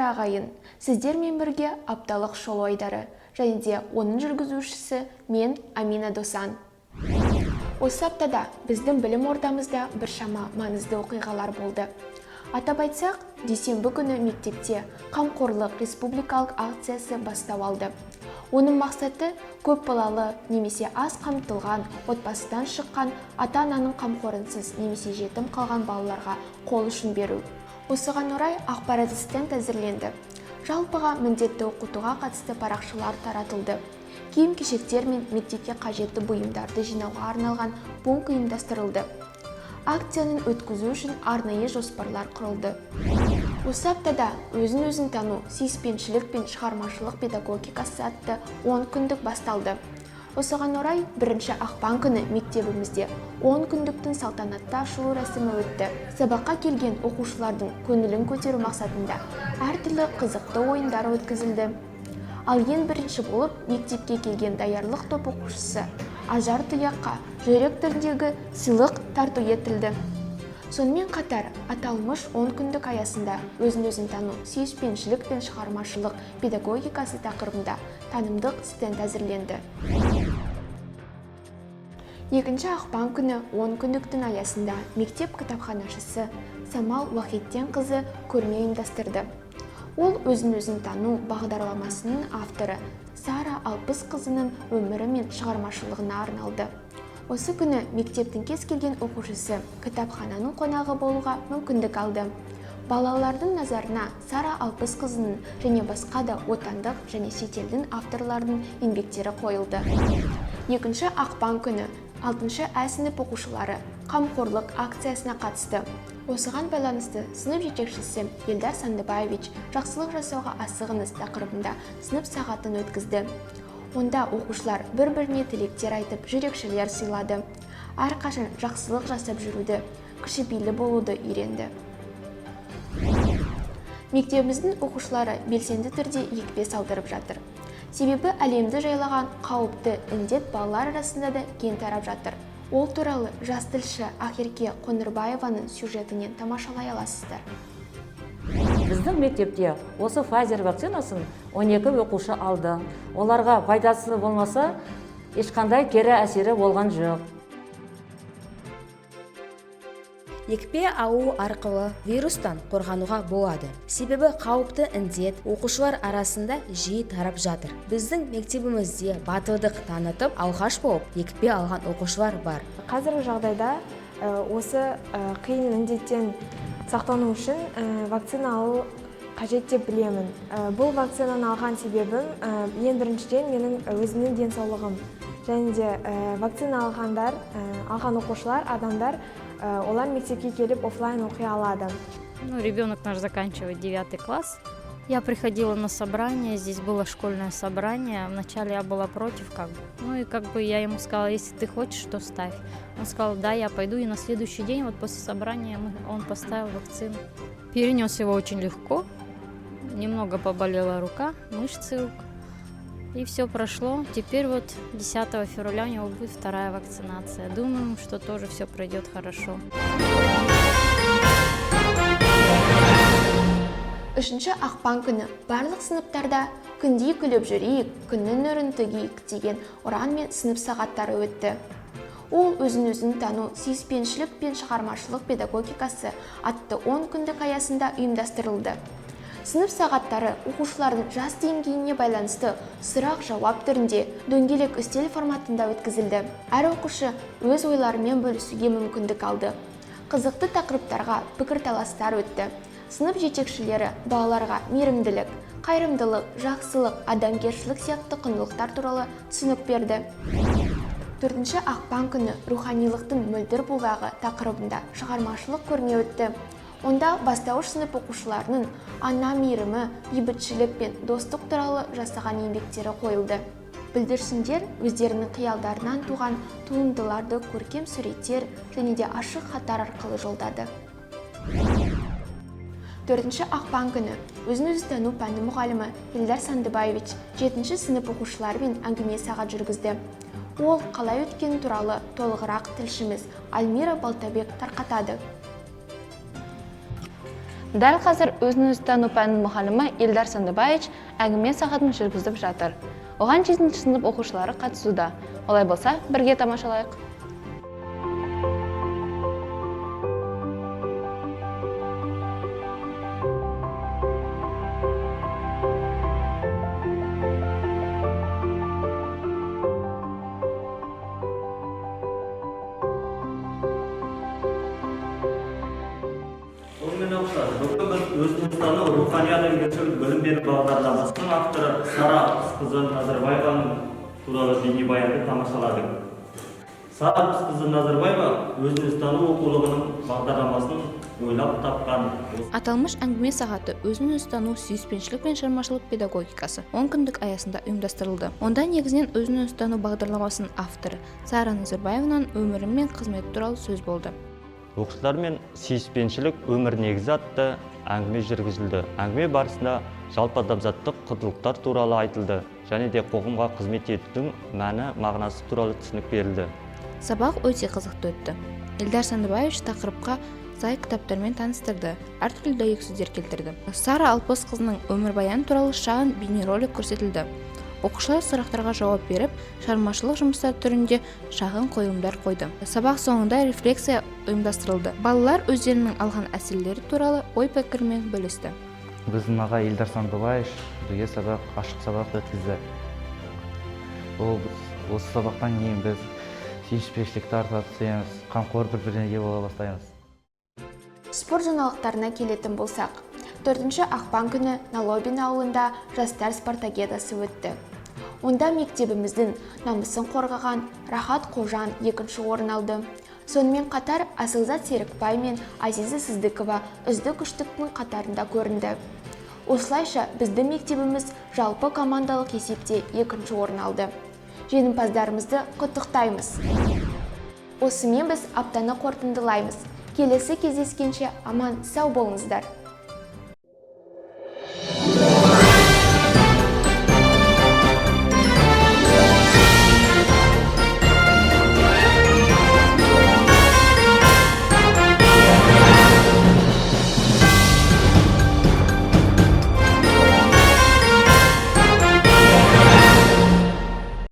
ағайын, сіздермен бірге апталық шолу айдары, және де оның жүргізушісі мен Амина Досан. Осы аптада біздің білім ордамызда біршама маңызды оқиғалар болды. Атап айтсақ, дүйсенбі күні мектепте қамқорлық республикалық акциясы бастау алды. Оның мақсаты көп балалы немесе аз қамтылған отбасыдан шыққан ата-ананың қамқорынсыз немесе жетім қалған балаларға қол ұшын беру. Осыған орай ақпарат стенд әзірленді. Жалпыға міндетті оқытуға қатысты парақшалар таратылды. Киім-кешектер мен мектепке қажетті бұйымдарды жинауға арналған пункт ұйымдастырылды. Акцияның өткізу үшін арнайы жоспарлар құрылды. Осы аптада өзін-өзін тану, сүйіспеншілік пен шығармашылық педагогикасы атты 10 күндік басталды. Осыған орай 1 ақпан күні мектебімізде 10 күндіктің салтанатты ашылу рәсімі өтті. Сабаққа келген оқушылардың көңілін көтеру мақсатында әртүрлі қызықты ойындар өткізілді. Ал ең бірінші болып мектепке келген даярлық топ оқушысы Ажар Тұяққа жүрек түріндегі сыйлық тарту етілді. Сонымен қатар аталмыш 10 күндік аясында өзін-өзін тану, сүйіспеншілік пен шығармашылық педагогикасы тақырыбында танымдық стенд әзірленді. 2 ақпан күні 10 күндіктің аясында мектеп кітапханашысы Самал Уахиттен қызы көрме ұйымдастырды. Ол өзін-өзін тану бағдарламасының авторы Сара Алпыс қызының өмірі мен шығармашылығына арналды. Осы күні мектептің кез келген оқушысы кітапхананың қонағы болуға мүмкіндік алды. Балалардың назарына Сара Алпыс қызының және басқа да отандық және шетелдің авторлардың еңбектері қойылды. 2 ақпан күні 6 Ә сынып оқушылары қамқорлық акциясына қатысты. Осыған байланысты сынып жетекшісі Елдар Сандыбаевич жақсылық жасауға асығыңыз тақырыбында сынып сағатын өткізді. Онда оқушылар бір-біріне тілектер айтып, жүрекшелер сыйлады. Әрқашан жақсылық жасап жүруді, кішіпейілі болуды үйренді. Мектебіміздің оқушылары белсенді түрде екпе салдырып жатыр. Себебі әлемді жайлаған қауіпті індет балалар арасында да кең тарап жатыр. Ол туралы жас тілші Ақерке Қоңырбаеваның сюжетінен тамашалай аласыздар. Біздің мектепте осы Pfizer вакцинасын 12 оқушы алды. Оларға пайдасы болмаса, ешқандай кері әсері болған жоқ. Екпе алу арқылы вирустан қорғануға болады. Себебі қауіпті індет оқушылар арасында жиі тарап жатыр. Біздің мектебімізде батылдық танытып, алғаш болып екпе алған оқушылар бар. Қазіргі жағдайда осы қиын індеттен сақтану үшін вакцина алу қажет деп білемін. Бұл вакцинаны алған себебім ең біріншіден менің өзімнің денсаулығым. Және де вакцина алған оқушылар, адамдар олар мектепке келіп офлайн оқи алады. Ребенок наш заканчивает 9 класс. Я приходила на собрание, здесь было школьное собрание. Вначале я была против, я ему сказала, если ты хочешь, то ставь. Он сказал, да, я пойду, и на следующий день, вот после собрания, он поставил вакцину. Перенес его очень легко, немного поболела рука, мышцы рук. И все прошло. Теперь 10 февраля у него будет 2-я вакцинация. Думаю, что тоже все пройдет хорошо. 3 ақпан күні барлық сыныптарда күндей күліп жүрейік, күннің нұрын төгейік деген ұран мен сынып сағаттары өтті. Ол өзін-өзін тану, сүйіспеншілік пен шығармашылық педагогикасы атты 10 күндік аясында ұйымдастырылды. Сынып сағаттары оқушылардың жас деңгейіне байланысты сұрақ-жауап түрінде дөңгелек үстел форматында өткізілді. Әр оқушы өз ойларымен бөлісуге мүмкіндік алды. Қызықты тақырыптарға пікірталастар өтті. Сынып жетекшілері балаларға мейірімділік, қайырымдылық, жақсылық, адамгершілік сияқты құндылықтар туралы түсінік берді. 4 ақпан күні руханилықтың мөлдір бұлағы тақырыбында шығармашылық көрме өтті. Онда бастауыш сынып оқушыларының ана мейірімі, бейбітшілік пен достық туралы жасаған еңбектері қойылды. Бүлдіршіндер өздерінің қиялдарынан туған туындыларды көркем суреттер және де ашық хаттар арқылы жолдады. 4 ақпан күні өзін-өзі тану пәні мұғалімі Елдар Сандыбаевич 7 сынып оқушыларымен әңгіме сағат жүргізді. Ол қалай өткені туралы толығырақ тілшіміз Альмира Балтабек тарқатады. Дәл қазір өзін өзі тану пәнінің мұғалімі Эльдар Сандыбаевич әңгіме сағатын жүргізіп жатыр. Оған 7-ші сынып оқушылары қатысуда. Олай болса, бірге тамашалайық. Бүгін біз өзіміздің рухани адамгершілік білім беру бағдарламасының авторы Сара Ырысқызы Назарбаеваның туралы бейнебаянды тамашаладық. Сара Ырысқызы Назарбаева өзін-өзі оқулығының бағдарламасын ойлап тапқан. Аталмыш әңгіме сағаты өзін-өзі тану, сүйіспеншілік пен шығармашылық педагогикасы 10 күндік аясында ұйымдастырылды. Онда негізінен өзін-өзі тану бағдарламасының авторы Сара Назарбаеваның өмірі мен қызметі туралы сөз болды. Оқушылармен сүйіспеншілік өмір негізі атты әңгіме жүргізілді. Әңгіме барысында жалпы адамзаттық құндылықтар туралы айтылды, және де қоғамға қызмет етудің мәні, мағынасы туралы түсінік берілді. Сабақ өте қызықты өтті. Эльдар Сандыбаевич тақырыпқа сай кітаптармен таныстырды, әртүрлі дәйек сөздер келтірді. Сара Алпосқызының өмірбаяны туралы шағын бейнеролик көрсетілді. Оқушылар сұрақтарға жауап беріп, шығармашылық жұмыстар түрінде шағын қойылымдар қойды. Сабақ соңында рефлексия ұйымдастырылды. Балалар өздерінің алған әсерлері туралы ой-пікірмен бөлісті. Біздің аға Эльдар Сандыбаевич бізге ашық сабақ өткізді. Осы сабақтан кейін біз сүйіспеншілікті арта түсеміз, қамқор бір-біріне бола бастаймыз. Спорт жаңалықтарына келетін болсақ, 4 ақпан күні Налобин ауылында жастар спартакиадасы өтті. Онда мектебіміздің намысын қорғаған Рахат Қожан 2-ші орын алды. Сонымен қатар Асылзат Серікбай мен Азиза Сыздықова үздік үштіктің қатарында көрінді. Осылайша біздің мектебіміз жалпы командалық есепте 2-ші орын алды. Жеңімпаздарымызды құттықтаймыз. Осымен біз аптаны қорытындылаймыз. Келесі кездескенше аман сау болыңыздар.